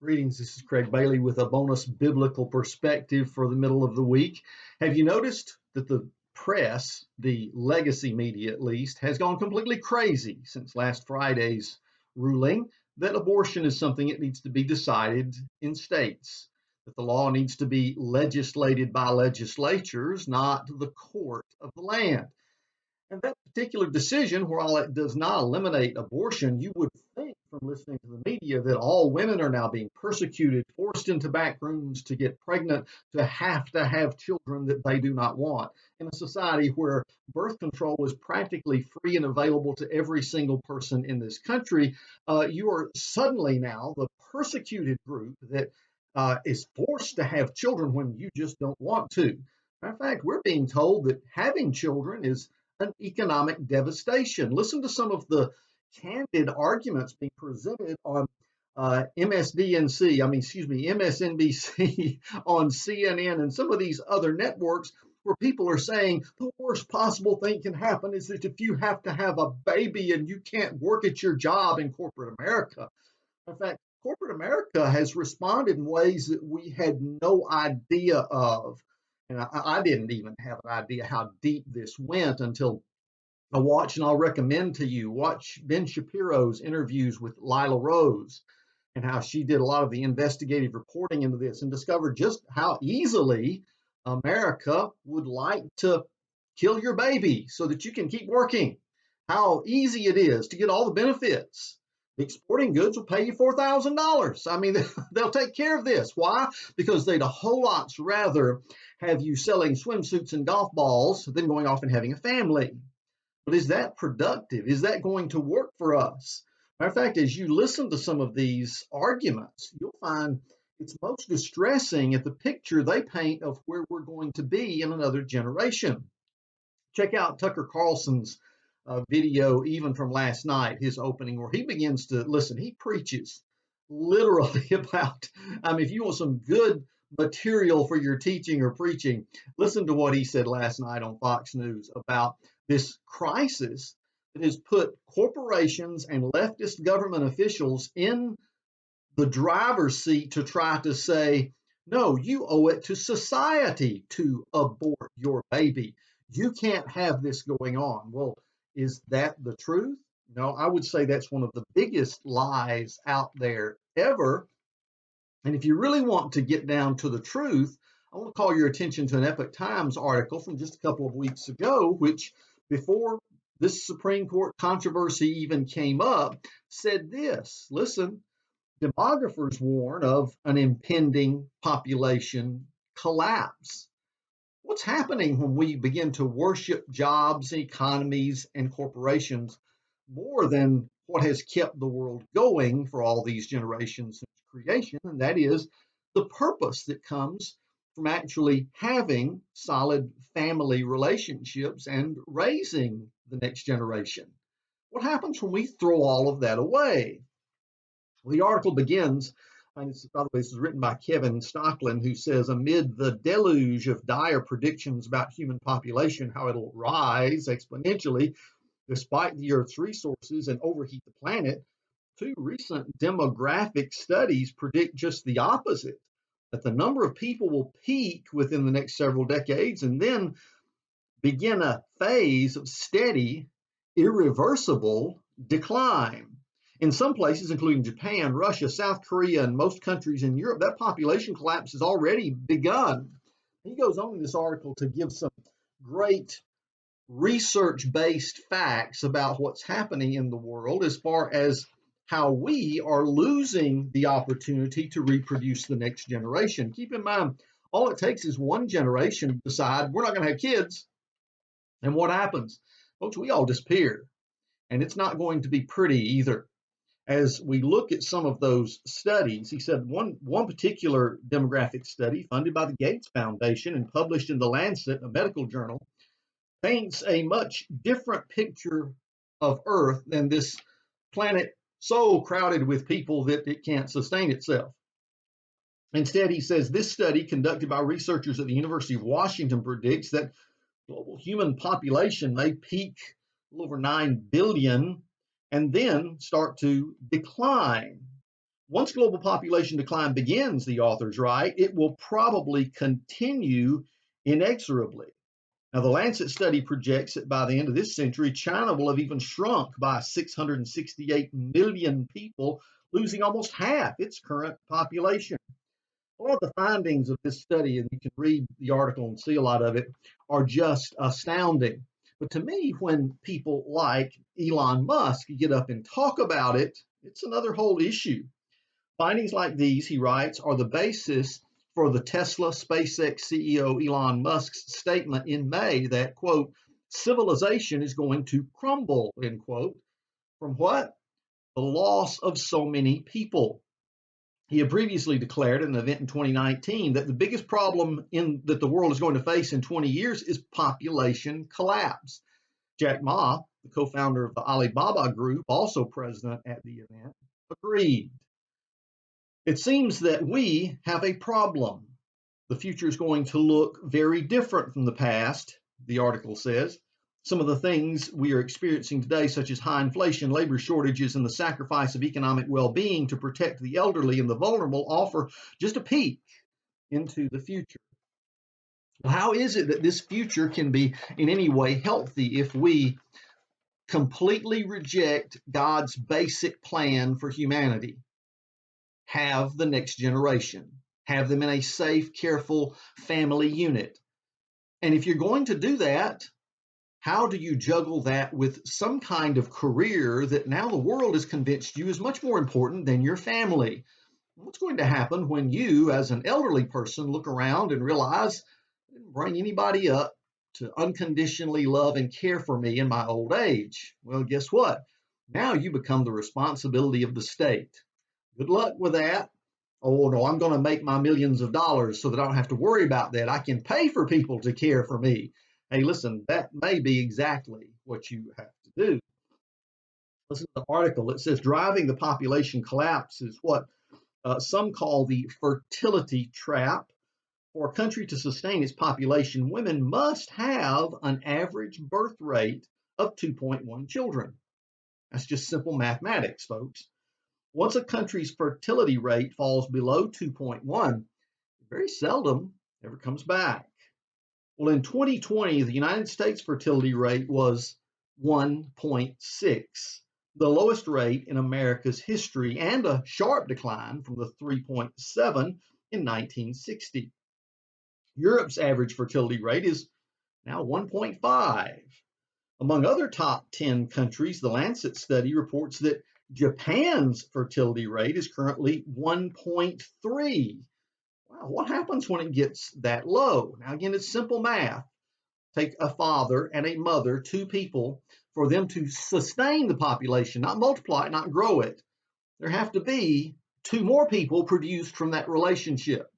Greetings, this is Craig Bailey with a bonus biblical perspective for the middle of the week. Have you noticed that the press, the legacy media at least, has gone completely crazy since last Friday's ruling that abortion is something that needs to be decided in states, that the law needs to be legislated by legislatures, not the court of the land? And that particular decision, while it does not eliminate abortion, you would think from listening to the media that all women are now being persecuted, forced into back rooms to get pregnant, to have children that they do not want. In a society where birth control is practically free and available to every single person in this country, you are suddenly now the persecuted group that is forced to have children when you just don't want to. Matter of fact, we're being told that having children is an economic devastation. Listen to some of the candid arguments being presented on MSNBC on CNN and some of these other networks where people are saying the worst possible thing can happen is that if you have to have a baby and you can't work at your job in corporate America. In fact, corporate America has responded in ways that we had no idea of. And I didn't even have an idea how deep this went until I watched, and I'll recommend to you, watch Ben Shapiro's interviews with Lila Rose and how she did a lot of the investigative reporting into this and discovered just how easily America would like to kill your baby so that you can keep working. How easy it is to get all the benefits. The exporting goods will pay you $4,000. I mean, they'll take care of this. Why? Because they'd a whole lot rather have you selling swimsuits and golf balls than going off and having a family. But is that productive? Is that going to work for us? Matter of fact, as you listen to some of these arguments, you'll find it's most distressing at the picture they paint of where we're going to be in another generation. Check out Tucker Carlson's video, even from last night, his opening, where he begins to listen. He preaches literally about, if you want some good material for your teaching or preaching, listen to what he said last night on Fox News about this crisis that has put corporations and leftist government officials in the driver's seat to try to say, no, you owe it to society to abort your baby. You can't have this going on. Well, is that the truth? No, I would say that's one of the biggest lies out there ever. And if you really want to get down to the truth, I want to call your attention to an Epoch Times article from just a couple of weeks ago, which before this Supreme Court controversy even came up, said this. Listen, demographers warn of an impending population collapse. What's happening when we begin to worship jobs, economies, and corporations more than what has kept the world going for all these generations since creation? And that is the purpose that comes from actually having solid family relationships and raising the next generation. What happens when we throw all of that away? Well, the article begins, and by the way, this is written by Kevin Stocklin, who says, amid the deluge of dire predictions about human population, how it'll rise exponentially despite the Earth's resources and overheat the planet, two recent demographic studies predict just the opposite, that the number of people will peak within the next several decades and then begin a phase of steady, irreversible decline. In some places, including Japan, Russia, South Korea, and most countries in Europe, that population collapse has already begun. He goes on in this article to give some great research-based facts about what's happening in the world as far as how we are losing the opportunity to reproduce the next generation. Keep in mind, all it takes is one generation to decide we're not going to have kids. And what happens? Folks, we all disappear. And it's not going to be pretty either. As we look at some of those studies, he said one particular demographic study funded by the Gates Foundation and published in The Lancet, a medical journal, paints a much different picture of Earth than this planet so crowded with people that it can't sustain itself. Instead, he says this study conducted by researchers at the University of Washington predicts that global human population may peak a little over 9 billion and then start to decline. Once global population decline begins, the authors write, it will probably continue inexorably. Now, the Lancet study projects that by the end of this century, China will have even shrunk by 668 million people, losing almost half its current population. All of the findings of this study, and you can read the article and see a lot of it, are just astounding. But to me, when people like Elon Musk get up and talk about it, it's another whole issue. Findings like these, he writes, are the basis for the Tesla SpaceX CEO Elon Musk's statement in May that, quote, civilization is going to crumble, end quote. From what? The loss of so many people. He had previously declared at an event in 2019 that the biggest problem that the world is going to face in 20 years is population collapse. Jack Ma, the co-founder of the Alibaba Group, also present at the event, agreed. It seems that we have a problem. The future is going to look very different from the past, the article says. Some of the things we are experiencing today, such as high inflation, labor shortages, and the sacrifice of economic well-being to protect the elderly and the vulnerable, offer just a peek into the future. Well, how is it that this future can be in any way healthy if we completely reject God's basic plan for humanity? Have the next generation, have them in a safe, careful family unit. And if you're going to do that, how do you juggle that with some kind of career that now the world has convinced you is much more important than your family? What's going to happen when you, as an elderly person, look around and realize I didn't bring anybody up to unconditionally love and care for me in my old age? Well, guess what? Now you become the responsibility of the state. Good luck with that. Oh, no, I'm going to make my millions of dollars so that I don't have to worry about that. I can pay for people to care for me. Hey, listen, that may be exactly what you have to do. Listen to the article. It says driving the population collapse is what some call the fertility trap. For a country to sustain its population, women must have an average birth rate of 2.1 children. That's just simple mathematics, folks. Once a country's fertility rate falls below 2.1, it very seldom ever comes back. Well, in 2020, the United States fertility rate was 1.6, the lowest rate in America's history, and a sharp decline from the 3.7 in 1960. Europe's average fertility rate is now 1.5. Among other top 10 countries, the Lancet study reports that Japan's fertility rate is currently 1.3. Wow, what happens when it gets that low? Now, again, it's simple math. Take a father and a mother, two people, for them to sustain the population, not multiply it, not grow it. There have to be two more people produced from that relationship.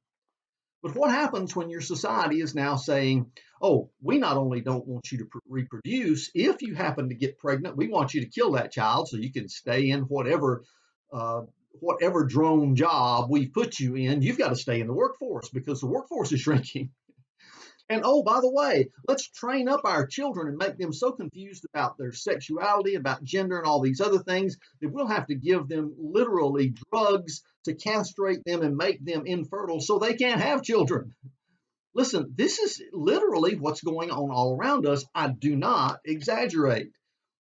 But what happens when your society is now saying, oh, we not only don't want you to reproduce, if you happen to get pregnant, we want you to kill that child so you can stay in whatever drone job we put you in. You've got to stay in the workforce because the workforce is shrinking. And oh, by the way, let's train up our children and make them so confused about their sexuality, about gender, and all these other things that we'll have to give them literally drugs to castrate them and make them infertile so they can't have children. Listen, this is literally what's going on all around us. I do not exaggerate.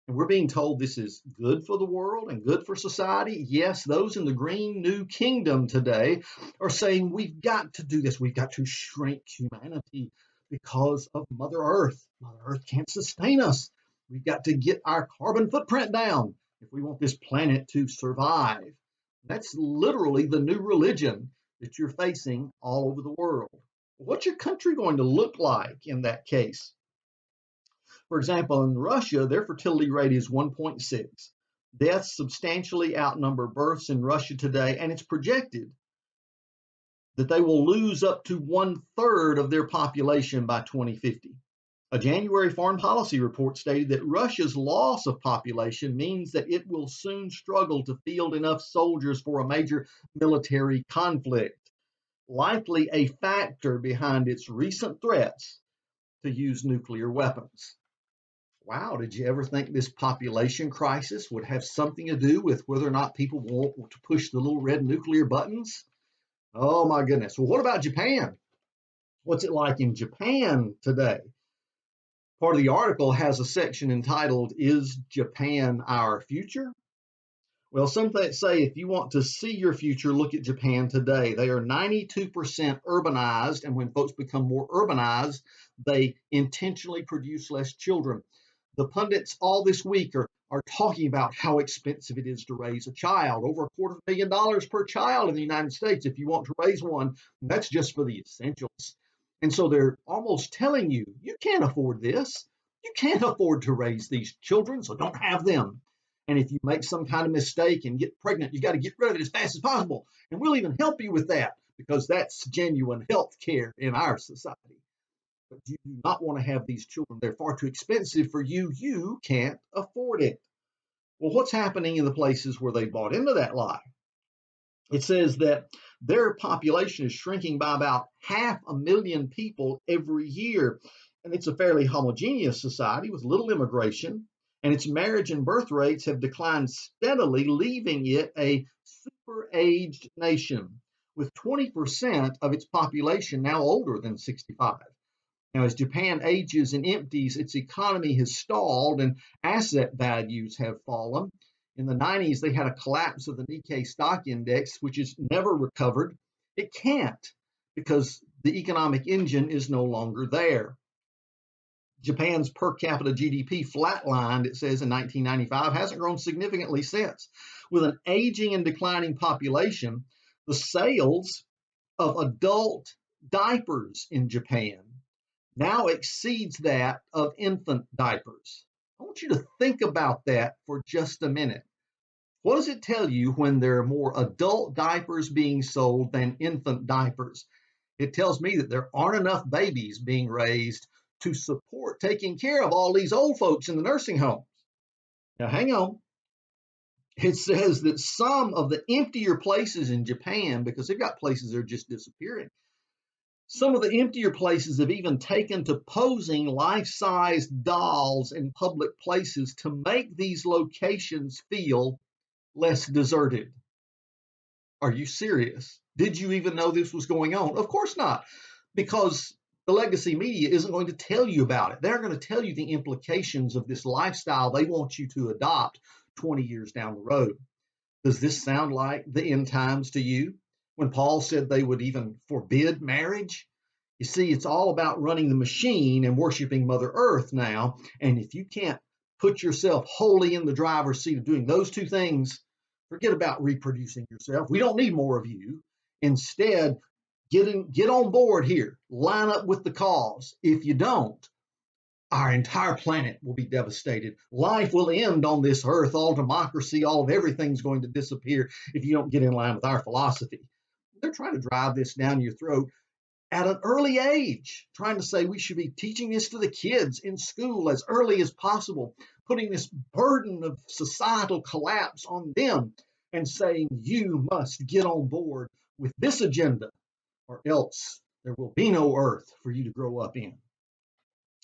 And we're being told this is good for the world and good for society. Yes, those in the green new kingdom today are saying we've got to do this. We've got to shrink humanity because of Mother Earth. Mother Earth can't sustain us. We've got to get our carbon footprint down if we want this planet to survive. That's literally the new religion that you're facing all over the world. What's your country going to look like in that case? For example, in Russia, their fertility rate is 1.6. Deaths substantially outnumber births in Russia today, and it's projected that they will lose up to 1/3 of their population by 2050. A January foreign policy report stated that Russia's loss of population means that it will soon struggle to field enough soldiers for a major military conflict, likely a factor behind its recent threats to use nuclear weapons. Wow, did you ever think this population crisis would have something to do with whether or not people want to push the little red nuclear buttons? Oh my goodness. Well, what about Japan? What's it like in Japan today? Part of the article has a section entitled, Is Japan Our Future? Well, some say if you want to see your future, look at Japan today. They are 92% urbanized, and when folks become more urbanized, they intentionally produce less children. The pundits all this week are talking about how expensive it is to raise a child, over $250,000 per child in the United States if you want to raise one. And that's just for the essentials. And so they're almost telling you, you can't afford this. You can't afford to raise these children, so don't have them. And if you make some kind of mistake and get pregnant, you got to get rid of it as fast as possible. And we'll even help you with that because that's genuine health care in our society. But you do not want to have these children. They're far too expensive for you. You can't afford it. Well, what's happening in the places where they bought into that lie? It says that their population is shrinking by about 500,000 people every year. And it's a fairly homogeneous society with little immigration. And its marriage and birth rates have declined steadily, leaving it a super aged nation with 20% of its population now older than 65. Now, as Japan ages and empties, its economy has stalled and asset values have fallen. In the 90s, they had a collapse of the Nikkei stock index, which has never recovered. It can't because the economic engine is no longer there. Japan's per capita GDP flatlined, it says, in 1995, hasn't grown significantly since. With an aging and declining population, the sales of adult diapers in Japan now exceeds that of infant diapers. I want you to think about that for just a minute. What does it tell you when there are more adult diapers being sold than infant diapers? It tells me that there aren't enough babies being raised to support taking care of all these old folks in the nursing homes. Now, hang on. It says that some of the emptier places in Japan, because they've got places that are just disappearing, some of the emptier places have even taken to posing life-size dolls in public places to make these locations feel less deserted. Are you serious? Did you even know this was going on? Of course not, because the legacy media isn't going to tell you about it. They're going to tell you the implications of this lifestyle they want you to adopt 20 years down the road. Does this sound like the end times to you? When Paul said they would even forbid marriage? You see, it's all about running the machine and worshiping Mother Earth now. And if you can't put yourself wholly in the driver's seat of doing those two things, forget about reproducing yourself. We don't need more of you. Instead, get on board here. Line up with the cause. If you don't, our entire planet will be devastated. Life will end on this earth. All democracy, all of everything's going to disappear if you don't get in line with our philosophy. They're trying to drive this down your throat at an early age, trying to say we should be teaching this to the kids in school as early as possible, putting this burden of societal collapse on them and saying you must get on board with this agenda or else there will be no earth for you to grow up in.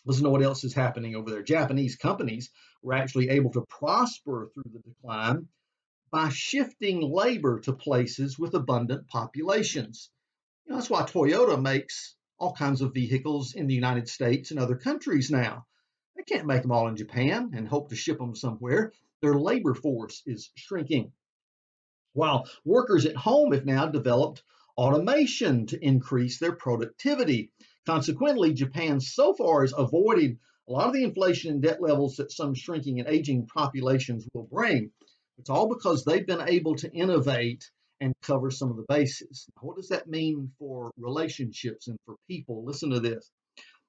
Listen to what else is happening over there. Japanese companies were actually able to prosper through the decline by shifting labor to places with abundant populations. That's why Toyota makes all kinds of vehicles in the United States and other countries now. They can't make them all in Japan and hope to ship them somewhere. Their labor force is shrinking. While workers at home have now developed automation to increase their productivity. Consequently, Japan so far has avoided a lot of the inflation and debt levels that some shrinking and aging populations will bring. It's all because they've been able to innovate and cover some of the bases. What does that mean for relationships and for people? Listen to this.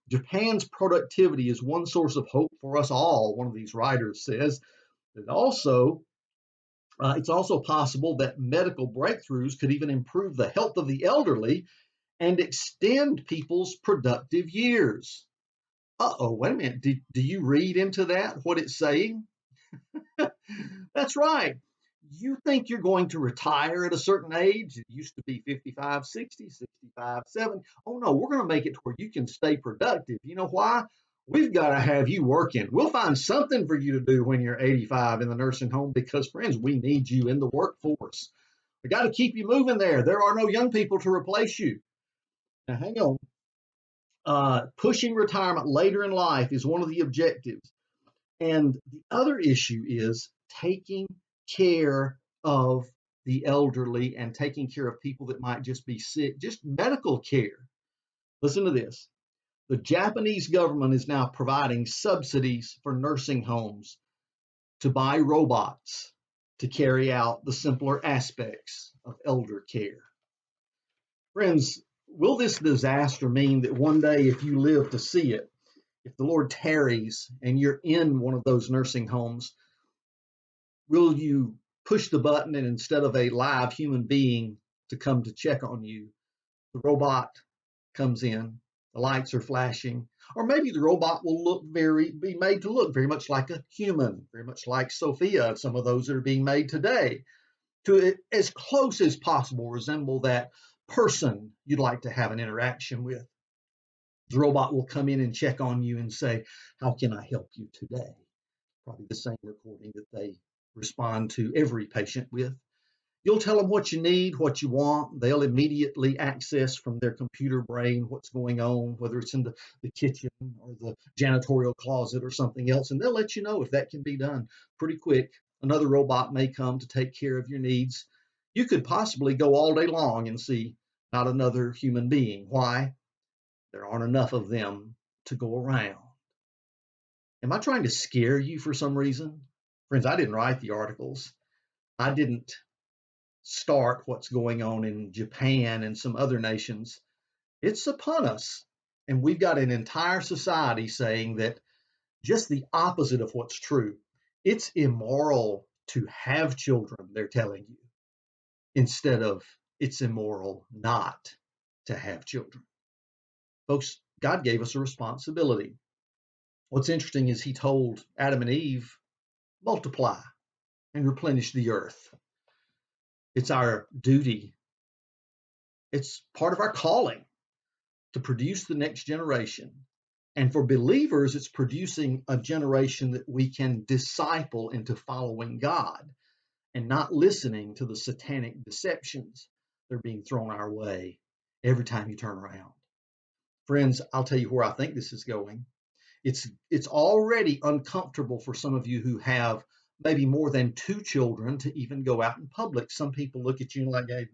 Japan's productivity is one source of hope for us all, one of these writers says. It's also possible that medical breakthroughs could even improve the health of the elderly and extend people's productive years. Wait a minute. Do you read into that what it's saying? That's right. You think you're going to retire at a certain age? It used to be 55, 60, 65, 70. Oh no, we're going to make it to where you can stay productive. You know why? We've got to have you working. We'll find something for you to do when you're 85 in the nursing home because, friends, we need you in the workforce. We got to keep you moving there. There are no young people to replace you. Now, hang on. Pushing retirement later in life is one of the objectives. And the other issue is taking care of the elderly and taking care of people that might just be sick, just medical care. Listen to this. The Japanese government is now providing subsidies for nursing homes to buy robots to carry out the simpler aspects of elder care. Friends, will this disaster mean that one day, if you live to see it, if the Lord tarries and you're in one of those nursing homes, will you push the button and instead of a live human being to come to check on you, the robot comes in, the lights are flashing, or maybe the robot will be made to look very much like a human, very much like Sophia, some of those that are being made today, to as close as possible resemble that person you'd like to have an interaction with. The robot will come in and check on you and say, "How can I help you today?" Probably the same recording that they respond to every patient with. You'll tell them what you need, what you want. They'll immediately access from their computer brain what's going on, whether it's in the kitchen or the janitorial closet or something else, and they'll let you know if that can be done pretty quick. Another robot may come to take care of your needs. You could possibly go all day long and see not another human being. Why? There aren't enough of them to go around. Am I trying to scare you for some reason? Friends, I didn't write the articles. I didn't start what's going on in Japan and some other nations. It's upon us. And we've got an entire society saying that just the opposite of what's true. It's immoral to have children, they're telling you, instead of it's immoral not to have children. Folks, God gave us a responsibility. What's interesting is he told Adam and Eve, multiply and replenish the earth. It's our duty. It's part of our calling to produce the next generation. And for believers, it's producing a generation that we can disciple into following God and not listening to the satanic deceptions that are being thrown our way every time you turn around. Friends, I'll tell you where I think this is going. It's already uncomfortable for some of you who have maybe more than 2 children to even go out in public. Some people look at you like, hey,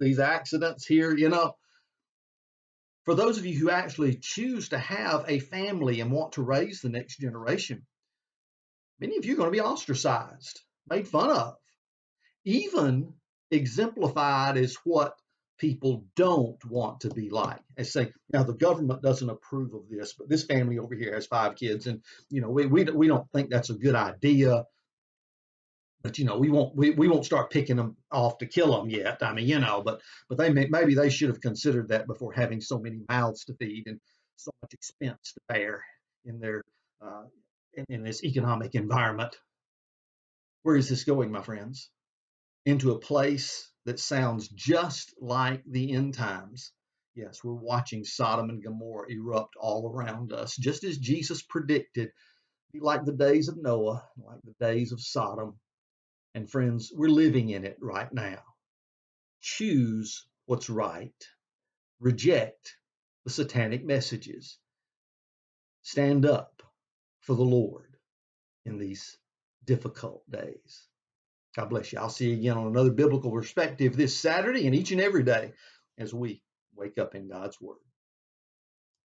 these accidents here, you know. For those of you who actually choose to have a family and want to raise the next generation, many of you are going to be ostracized, made fun of, even exemplified as what people don't want to be like. They say, now the government doesn't approve of this, but this family over here has 5 kids, and we don't think that's a good idea. But we won't start picking them off to kill them yet. I mean, but maybe they should have considered that before having so many mouths to feed and so much expense to bear in their in this economic environment. Where is this going, my friends? Into a place that sounds just like the end times. Yes, we're watching Sodom and Gomorrah erupt all around us, just as Jesus predicted, be like the days of Noah, like the days of Sodom. And friends, we're living in it right now. Choose what's right. Reject the satanic messages. Stand up for the Lord in these difficult days. God bless you. I'll see you again on another biblical perspective this Saturday and each and every day as we wake up in God's Word.